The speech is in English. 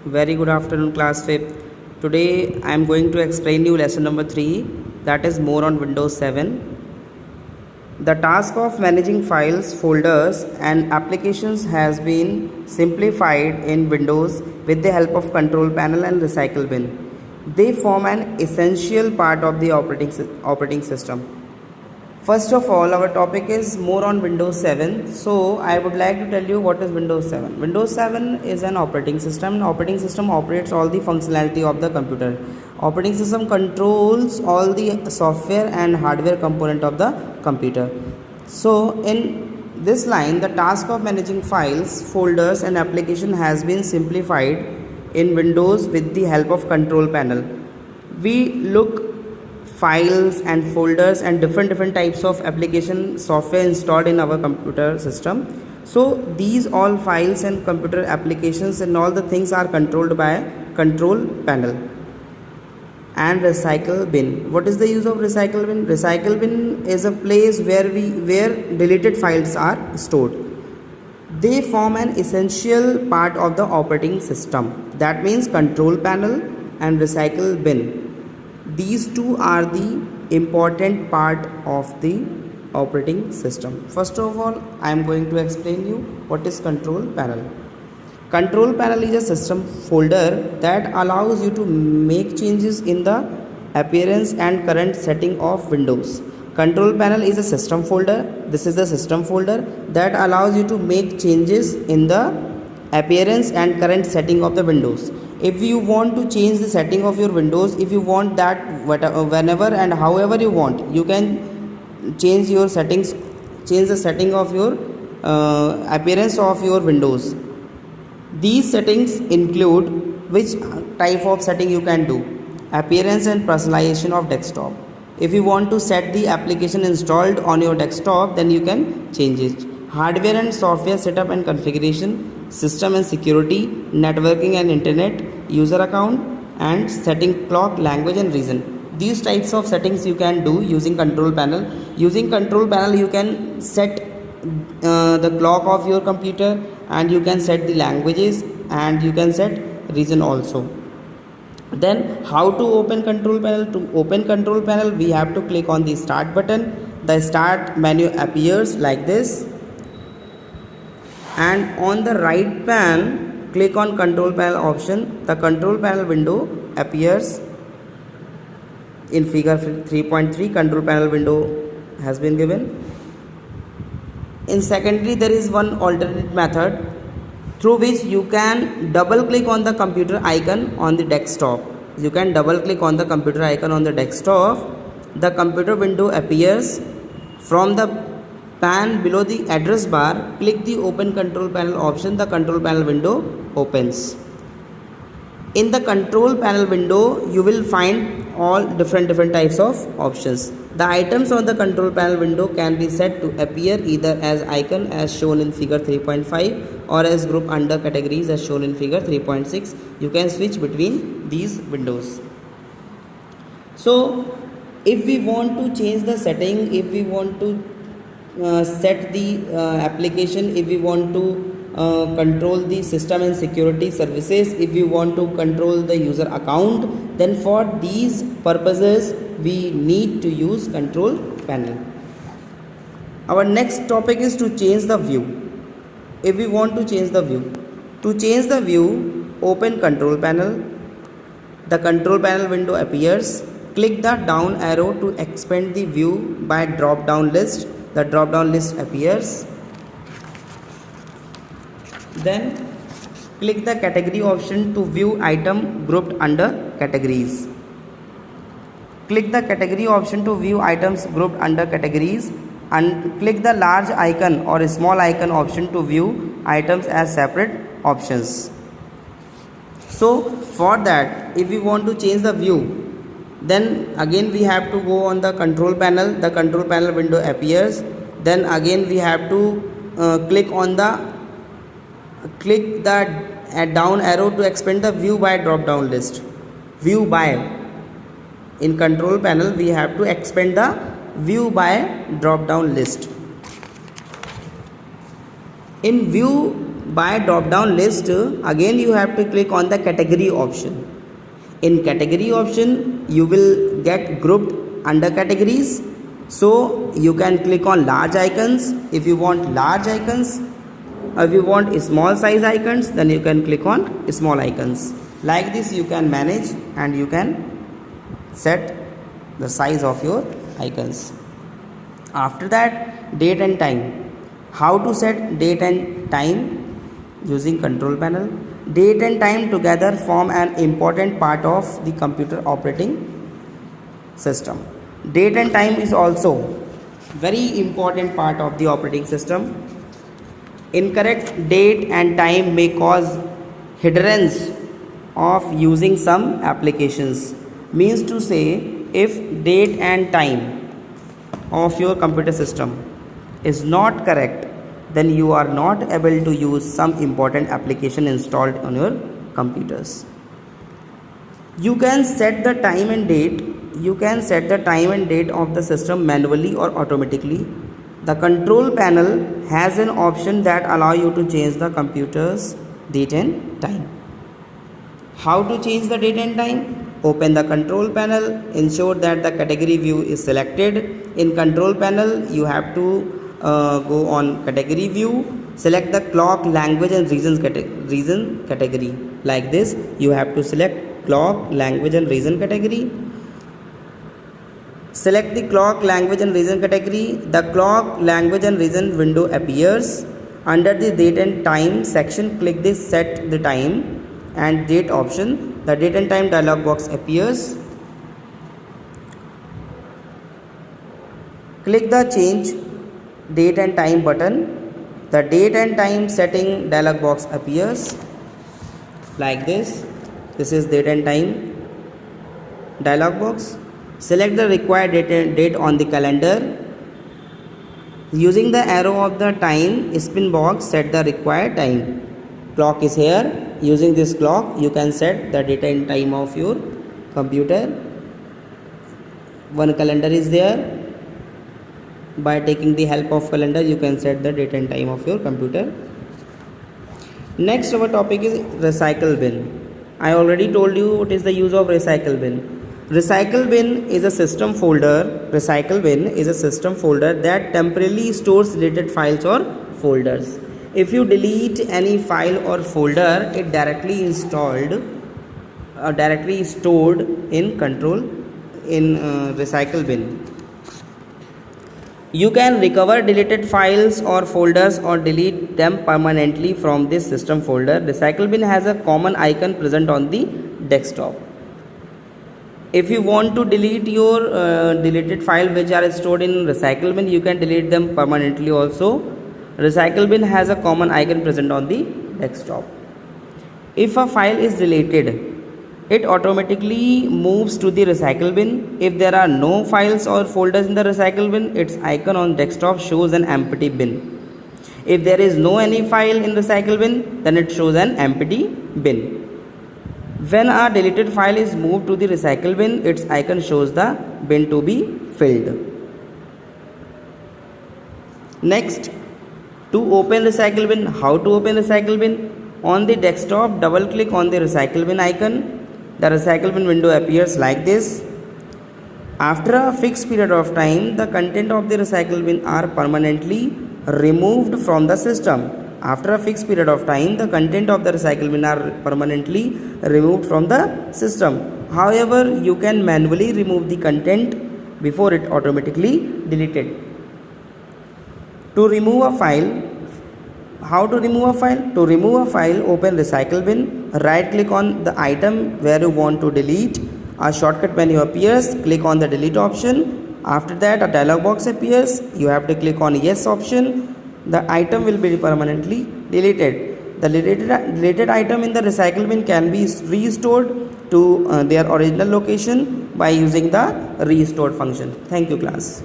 Very good afternoon, class 5th. Today I am going to explain you lesson number 3, that is more on Windows 7. The task of managing files, folders and applications has been simplified in Windows with the help of control panel and recycle bin. They form an essential part of the operating system. First of all, our topic is more on Windows 7. So I would like to tell you what is Windows 7. Windows 7 is an operating system. An operating system operates all the functionality of the computer. Operating system controls all the software and hardware component of the computer. So in this line, the task of managing files, folders and application has been simplified in Windows with the help of control panel. We look files and folders and different types of application software installed in our computer system. So these all files and computer applications and all the things are controlled by control panel. And recycle bin. What is the use of recycle bin? Recycle bin is a place where deleted files are stored. They form an essential part of the operating system. That means control panel and recycle bin. These two are the important part of the operating system. First of all, I am going to explain you what is control panel. Control panel is a system folder that allows you to make changes in the appearance and current setting of Windows. Control panel is a system folder. This is the system folder that allows you to make changes in the appearance and current setting of the Windows. If you want to change the setting of your Windows, if you want that whenever and however you want, you can change your settings, change the setting of your appearance of your Windows. These settings include which type of setting you can do: appearance and personalization of desktop. If you want to set the application installed on your desktop, then you can change it. Hardware and software setup and configuration, system and security, networking and internet, user account, and setting clock, language and region. These types of settings you can do using control panel. Using control panel you can set the clock of your computer, and you can set the languages, and you can set region also. Then how to open control panel? To open control panel, we have to click on the start button. The start menu appears like this, and on the right pan, click on control panel option. The control panel window appears in figure 3.3. Control panel window has been given. In secondary, there is one alternate method through which you can double click on the computer icon on the desktop. You can double click on the computer icon on the desktop. The computer window appears. From the pan below the address bar, click the open control panel option. The control panel window opens. In the control panel window, you will find all different types of options. The items on the control panel window can be set to appear either as icon as shown in figure 3.5 or as group under categories as shown in figure 3.6. You can switch between these windows. So if we want to change the setting, if we want to set the application, if we want to control the system and security services, if we want to control the user account, then for these purposes we need to use control panel. Our next topic is to change the view. If we want to change the view, to change the view, open control panel. The control panel window appears. Click the down arrow to expand the view by drop down list. The drop down list appears. Then click the category option to view item grouped under categories. Click the category option to view items grouped under categories, and click the large icon or small icon option to view items as separate options. So for that, if we want to change the view, then again we have to go on the control panel. The control panel window appears. Then again we have to click the down arrow to expand the view by drop down list. View by, in control panel we have to expand the view by drop down list. In view By drop down list, again you have to click on the category option. In category option, you will get grouped under categories. So you can click on large icons if you want large icons. If you want small size icons, then you can click on small icons. Like this you can manage and you can set the size of your icons. After that, date and time. How to set date and time? Using control panel. Date and time together form an important part of the computer operating system. Date and time is also very important part of the operating system. Incorrect date and time may cause hindrance of using some applications. Means to say, if date and time of your computer system is not correct, then you are not able to use some important application installed on your computers. You can set the time and date. You can set the time and date of the system manually or automatically. The control panel has an option that allow you to change the computer's date and time. How to change the date and time? Open the control panel. Ensure that the category view is selected. In control panel, you have to go on category view, select the clock, language and region category. Like this, you have to select clock, language and region category. Select the clock, language and region category. The clock, language and region window appears. Under the date and time section, click the set the time and date option. The date and time dialog box appears. Click the change date and time button. The date and time setting dialog box appears like this. This is date and time dialog box. Select the required date on the calendar. Using the arrow of the time spin box, set the required time. Clock is here. Using this clock, you can set the date and time of your computer. One calendar is there. By taking the help of calendar, you can set the date and time of your computer. Next, our topic is recycle bin. I already told you what is the use of recycle bin. Recycle bin is a system folder. Recycle bin is a system folder that temporarily stores deleted files or folders. If you delete any file or folder, it directly stored in recycle bin. You can recover deleted files or folders or delete them permanently from this system folder. Recycle bin has a common icon present on the desktop. If you want to delete your deleted file which are stored in recycle bin, you can delete them permanently also. Recycle bin has a common icon present on the desktop. If a file is deleted, it automatically moves to the recycle bin. If there are no files or folders in the recycle bin, its icon on desktop shows an empty bin. If there is no any file in recycle bin, then it shows an empty bin. When a deleted file is moved to the recycle bin, its icon shows the bin to be filled. Next, to open recycle bin. How to open recycle bin? On the desktop, double click on the recycle bin icon. The recycle bin window appears like this. After a fixed period of time, the content of the recycle bin are permanently removed from the system. After a fixed period of time, the content of the recycle bin are permanently removed from the system. However, you can manually remove the content before it automatically deleted. To remove a file, how to remove a file? To remove a file, open recycle bin, right click on the item where you want to delete. A shortcut menu appears, click on the delete option. After that, a dialog box appears. You have to click on yes option. The item will be permanently deleted. The deleted item in the recycle bin can be restored to their original location by using the restore function. Thank you, class.